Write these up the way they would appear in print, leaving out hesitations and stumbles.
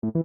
अगर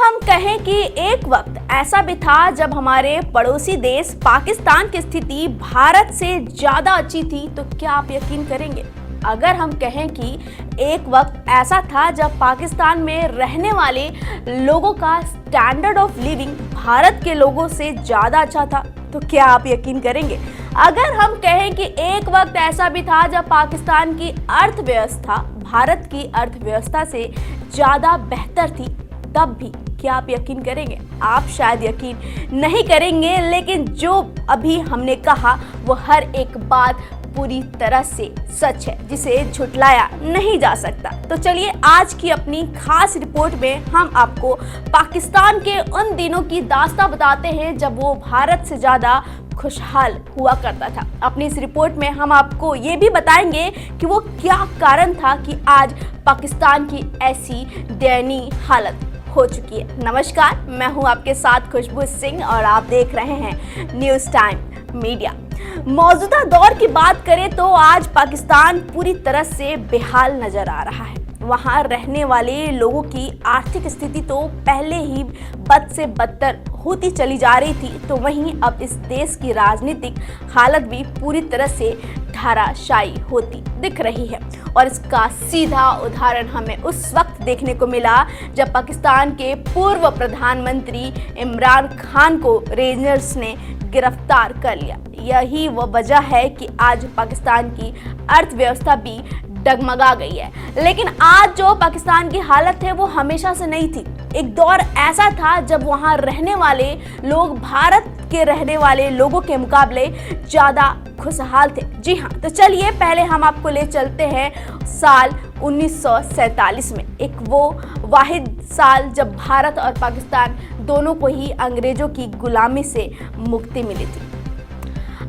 हम कहें कि एक वक्त ऐसा भी था जब हमारे पड़ोसी देश पाकिस्तान की स्थिति भारत से ज्यादा अच्छी थी, तो क्या आप यकीन करेंगे? अगर हम कहें कि एक वक्त ऐसा था जब पाकिस्तान में रहने वाले लोगों का स्टैंडर्ड ऑफ लिविंग भारत के लोगों से ज्यादा अच्छा था, तो क्या आप यकीन करेंगे? अगर हम कहें कि एक वक्त ऐसा भी था जब पाकिस्तान की अर्थव्यवस्था भारत की अर्थव्यवस्था से ज्यादा बेहतर थी, तब भी क्या आप यकीन करेंगे? आप शायद यकीन नहीं करेंगे, लेकिन जो अभी हमने कहा वो हर एक बात पूरी तरह से सच है, जिसे झुटलाया नहीं जा सकता। तो चलिए आज की अपनी खास रिपोर्ट में हम आपको पाकिस्तान के उन दिनों की दास्तां बताते हैं जब वो भारत से ज्यादा खुशहाल हुआ करता था। अपनी इस रिपोर्ट में हम आपको ये भी बताएंगे कि वो क्या कारण था कि आज पाकिस्तान की ऐसी दयनीय हालत हो चुकी है। नमस्कार, मैं हूं आपके साथ खुशबू सिंह और आप देख रहे हैं न्यूज़ टाइम मीडिया। मौजूदा दौर की बात करें तो आज पाकिस्तान पूरी तरह से बेहाल नजर आ रहा है। वहां रहने वाले लोगों की आर्थिक स्थिति तो पहले ही बद से बदतर होती चली जा रही थी, तो वहीं अब इस देश की राजनीतिक हालत भी पूरी तरह से धराशायी होती दिख रही है। और इसका सीधा उदाहरण हमें उस वक्त देखने को मिला जब पाकिस्तान के पूर्व प्रधानमंत्री इमरान खान को रेंजर्स ने गिरफ्तार कर लिया। यही वह वजह है कि आज पाकिस्तान की अर्थव्यवस्था भी डगमगा गई है। लेकिन आज जो पाकिस्तान की हालत है वो हमेशा से नहीं थी। एक दौर ऐसा था जब वहां रहने वाले लोग भारत के रहने वाले लोगों के मुकाबले ज्यादा खुशहाल थे। जी हाँ, तो चलिए पहले हम आपको ले चलते हैं साल 1947 में, एक वो वाहिद साल जब भारत और पाकिस्तान दोनों को ही अंग्रेजों की गुलामी से मुक्ति मिली थी।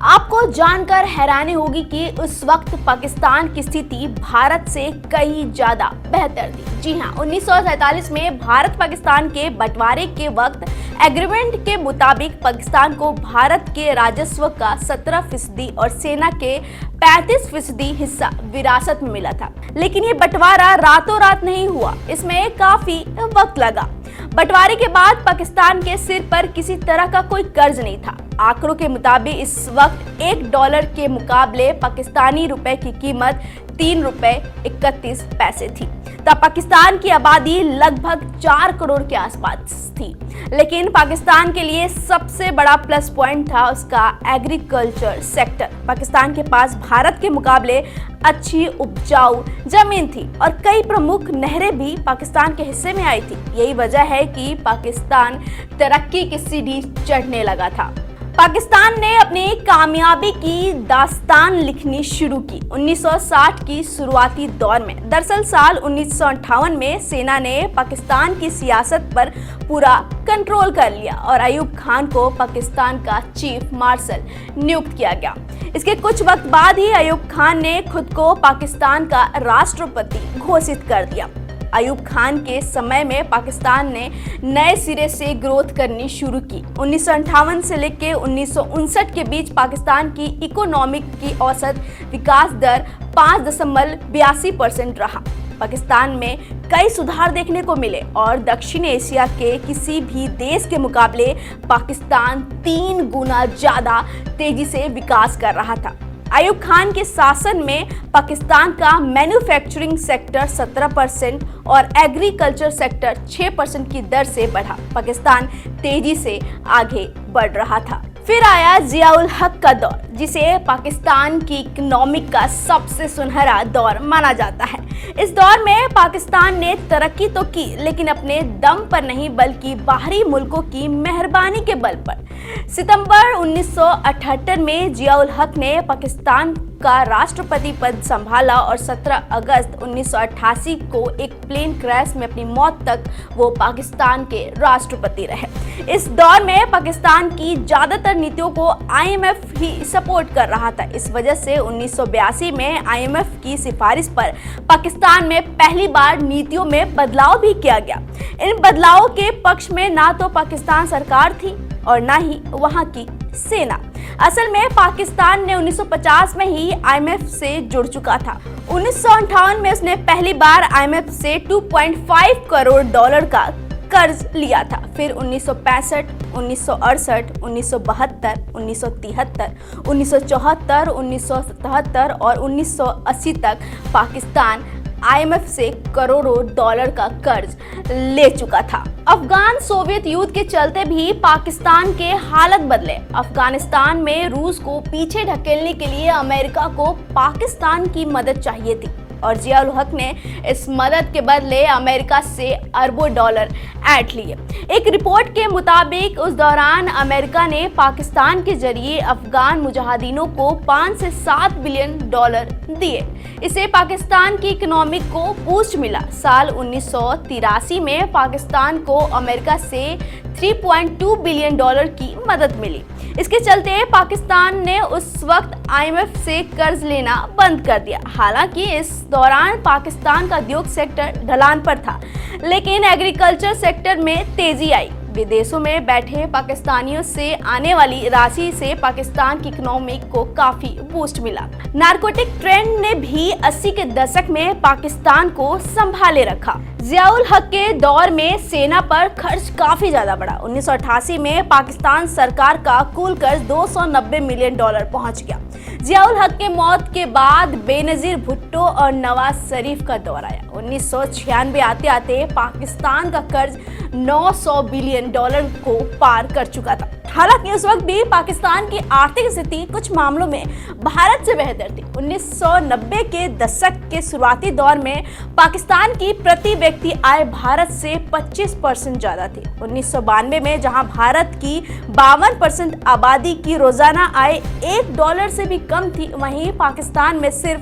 आपको जानकर हैरानी होगी कि उस वक्त पाकिस्तान की स्थिति भारत से कहीं ज्यादा बेहतर थी। जी हाँ, 1947 में भारत पाकिस्तान के बंटवारे के वक्त एग्रीमेंट के मुताबिक पाकिस्तान को भारत के राजस्व का 17% और सेना के 35% हिस्सा विरासत में मिला था। लेकिन ये बंटवारा रातों रात नहीं हुआ, इसमें काफी वक्त लगा। बंटवारे के बाद पाकिस्तान के सिर पर किसी तरह का कोई कर्ज नहीं था। आंकड़ों के मुताबिक इस वक्त $1 के मुकाबले पाकिस्तानी रुपए की कीमत ₹3.31 थी। तब पाकिस्तान की आबादी लगभग 4 करोड़ के आसपास थी। लेकिन पाकिस्तान के लिए सबसे बड़ा प्लस पॉइंट था उसका एग्रीकल्चर सेक्टर। पाकिस्तान के पास भारत के मुकाबले अच्छी उपजाऊ जमीन थी और कई प्रमुख नहरें भी पाकिस्तान के हिस्से में आई थी। यही वजह है कि पाकिस्तान तरक्की की सीढ़ी चढ़ने लगा था। पाकिस्तान ने अपनी कामयाबी की दास्तान लिखनी शुरू की 1960 की शुरुआती दौर में। दरअसल साल 1958 में सेना ने पाकिस्तान की सियासत पर पूरा कंट्रोल कर लिया और अयूब खान को पाकिस्तान का चीफ मार्शल नियुक्त किया गया। इसके कुछ वक्त बाद ही अयूब खान ने खुद को पाकिस्तान का राष्ट्रपति घोषित कर दिया। अयूब खान के समय में पाकिस्तान ने नए सिरे से ग्रोथ करनी शुरू की। 1958 से लेकर 1959 के बीच पाकिस्तान की इकोनॉमिक की औसत विकास दर 5.82% रहा। पाकिस्तान में कई सुधार देखने को मिले और दक्षिण एशिया के किसी भी देश के मुकाबले पाकिस्तान 3 गुना ज्यादा तेजी से विकास कर रहा था। अयूब खान के शासन में पाकिस्तान का मैन्युफैक्चरिंग सेक्टर 17% और एग्रीकल्चर सेक्टर 6% की दर से बढ़ा। पाकिस्तान तेजी से आगे बढ़ रहा था। फिर आया जियाउल हक का दौर, जिसे पाकिस्तान की इकोनॉमिक का सबसे सुनहरा दौर माना जाता है। इस दौर में पाकिस्तान ने तरक्की तो की, लेकिन अपने दम पर नहीं बल्कि बाहरी मुल्कों की मेहरबानी के बल पर। सितंबर 1978 में जियाउल हक ने पाकिस्तान का राष्ट्रपति पद संभाला और 17 अगस्त 1988 को एक प्लेन क्रैश में अपनी मौत तक वो पाकिस्तान के राष्ट्रपति रहे। इस दौर में पाकिस्तान की ज्यादातर नीतियों को आईएमएफ ही सपोर्ट कर रहा था। इस वजह से 1982 में आईएमएफ की सिफारिश पर पाकिस्तान में पहली बार नीतियों में बदलाव भी किया गया। इन बदलावों के पक्ष में ना तो पाकिस्तान सरकार थी और ना ही वहां की सेना। असल में पाकिस्तान ने 1950 में ही आईएमएफ से जुड़ चुका था। 1958 में उसने पहली बार आईएमएफ से 2.5 करोड़ डॉलर का कर्ज लिया था। फिर 1965, 1968, 1972, 1973, 1974, 1977 और 1980 तक पाकिस्तान आईएमएफ से करोड़ों डॉलर का कर्ज ले चुका था। अफगान सोवियत युद्ध के चलते भी पाकिस्तान के हालत बदले। अफगानिस्तान में रूस को पीछे ढकेलने के लिए अमेरिका को पाकिस्तान की मदद चाहिए थी और जियाउल हक ने इस मदद के बदले अमेरिका से अरबों डॉलर ऐंठ लिए। एक रिपोर्ट के मुताबिक उस दौरान अमेरिका ने पाकिस्तान के जरिए अफगान मुजाहिदीनों को 5 से 7 बिलियन डॉलर दिए। इससे पाकिस्तान की इकोनॉमी को बूस्ट मिला। साल 1983 में पाकिस्तान को अमेरिका से 3.2 बिलियन डॉलर की मदद मिली। इसके चलते पाकिस्तान ने उस वक्त आईएमएफ से कर्ज लेना बंद कर दिया। हालांकि इस दौरान पाकिस्तान का उद्योग सेक्टर ढलान पर था, लेकिन एग्रीकल्चर सेक्टर में तेजी आई। विदेशों में बैठे पाकिस्तानियों से आने वाली राशि से पाकिस्तान की इकोनॉमी को काफी बूस्ट मिला। नारकोटिक ट्रेंड ने भी 80 के दशक में पाकिस्तान को संभाले रखा। जियाउल हक के दौर में सेना पर खर्च काफी ज्यादा बढ़ा। 1988 में पाकिस्तान सरकार का कुल कर्ज 290 मिलियन डॉलर पहुंच गया। जियाउल हक के मौत के बाद बेनजीर भुट्टो और नवाज शरीफ का दौर आया। 1996 आते आते पाकिस्तान का कर्ज 900 बिलियन डॉलर को पार कर चुका था। हालांकि उस वक्त भी पाकिस्तान की आर्थिक स्थिति कुछ मामलों में भारत से बेहतर थी। 1990 के दशक के शुरुआती दौर में पाकिस्तान की प्रति व्यक्ति आय भारत से 25% ज्यादा थी। 1992 में जहां भारत की 52% आबादी की रोजाना आय $1 से भी कम थी, वहीं पाकिस्तान में सिर्फ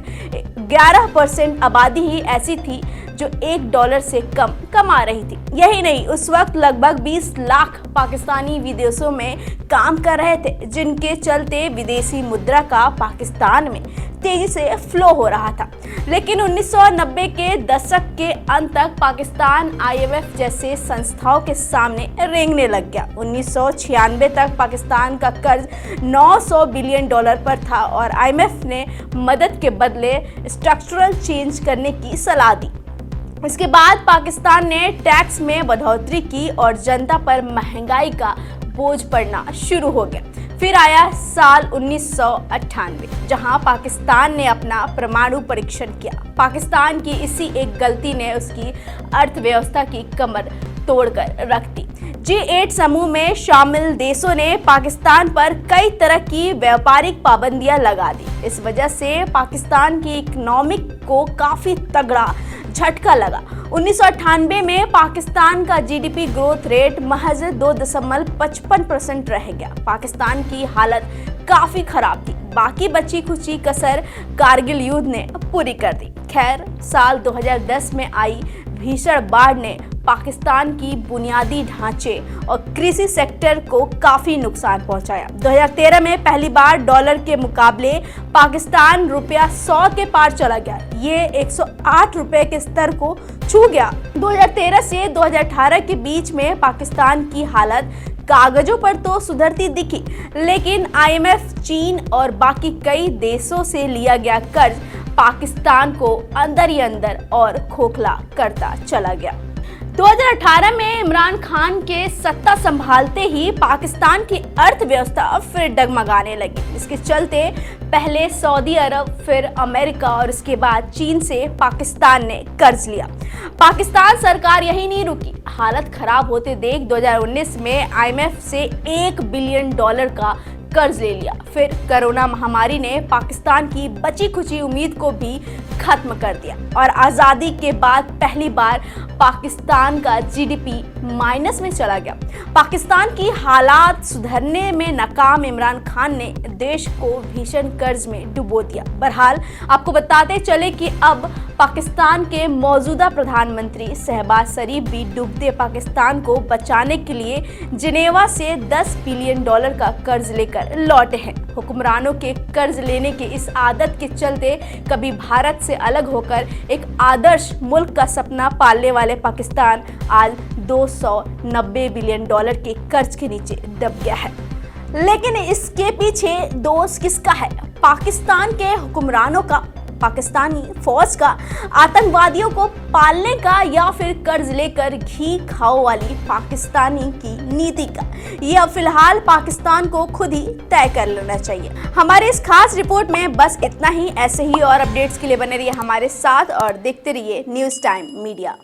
11% आबादी ही ऐसी थी जो $1 से कम कमा रही थी। यही नहीं, उस वक्त लगभग 20 लाख पाकिस्तानी विदेशों में काम कर रहे थे, जिनके चलते विदेशी मुद्रा का पाकिस्तान में तेजी से फ्लो हो रहा था। लेकिन 1990 के दशक के अंत तक पाकिस्तान आईएमएफ जैसे संस्थाओं के सामने रेंगने लग गया। 1996 तक पाकिस्तान का कर्ज 900 बिलियन डॉलर पर था और आईएमएफ ने मदद के बदले स्ट्रक्चरल चेंज करने की सलाह दी। इसके बाद पाकिस्तान ने टैक्स में बढ़ोतरी की और जनता पर महंगाई का बोझ पड़ना शुरू हो गया। फिर आया साल 1998, जहां पाकिस्तान ने अपना परमाणु परीक्षण किया। पाकिस्तान की इसी एक गलती ने उसकी अर्थव्यवस्था की कमर तोड़कर रख दी। G8 समूह में शामिल देशों ने पाकिस्तान पर कई तरह की व्यापारिक पाबंदियां लगा दी। इस वजह से पाकिस्तान की इकोनॉमी को काफी तगड़ा झटका लगा। 1998 में पाकिस्तान का जीडीपी ग्रोथ रेट महज 2.55% रह गया। पाकिस्तान की हालत काफी खराब थी। बाकी बची खुची कसर कारगिल युद्ध ने पूरी कर दी। खैर, साल 2010 में आई भीषण बाढ़ ने पाकिस्तान की बुनियादी ढांचे और कृषि सेक्टर को काफी नुकसान पहुंचाया। 2013 में पहली बार डॉलर के मुकाबले पाकिस्तान ₹100 के पार चला गया। ये 108 रुपए के स्तर को छू गया। 2013 से 2018 के बीच में पाकिस्तान की हालत कागजों पर तो सुधरती दिखी, लेकिन आईएमएफ, चीन और बाकी कई देशों से लिया गया कर्ज पाकिस्तान को अंदर ही अंदर और खोखला करता चला गया। 2018 में इमरान खान के सत्ता संभालते ही पाकिस्तान की अर्थव्यवस्था फिर डगमगाने लगी। इसके चलते पहले सऊदी अरब, फिर अमेरिका और उसके बाद चीन से पाकिस्तान ने कर्ज लिया। पाकिस्तान सरकार यही नहीं रुकी, हालत खराब होते देख 2019 में आईएमएफ से $1 बिलियन का कर्ज ले लिया। फिर कोरोना महामारी ने पाकिस्तान की बची खुची उम्मीद को भी खत्म कर दिया और आज़ादी के बाद पहली बार पाकिस्तान का जीडीपी माइनस में चला गया। पाकिस्तान की हालात सुधरने में नाकाम इमरान खान ने देश को भीषण कर्ज में डुबो दिया। बहरहाल आपको बताते चले कि अब पाकिस्तान के मौजूदा प्रधानमंत्री शहबाज शरीफ भी डूबते पाकिस्तान को बचाने के लिए जिनेवा से $10 बिलियन का कर्ज लेकर लौटे हैं। हुक्मरानों के कर्ज लेने की इस आदत के चलते कभी भारत से अलग होकर एक आदर्श मुल्क का सपना पालने वाले पाकिस्तान आज $290 बिलियन के कर्ज के नीचे दब गया है। लेकिन इसके पीछे दोष किसका है? पाकिस्तान के हुक्मरानों का, पाकिस्तानी फौज का, आतंकवादियों को पालने का, या फिर कर्ज लेकर घी खाओ वाली पाकिस्तानी की नीति का? यह फिलहाल पाकिस्तान को खुद ही तय कर लेना चाहिए। हमारे इस खास रिपोर्ट में बस इतना ही। ऐसे ही और अपडेट्स के लिए बने रहिए हमारे साथ और देखते रहिए न्यूज़ टाइम मीडिया।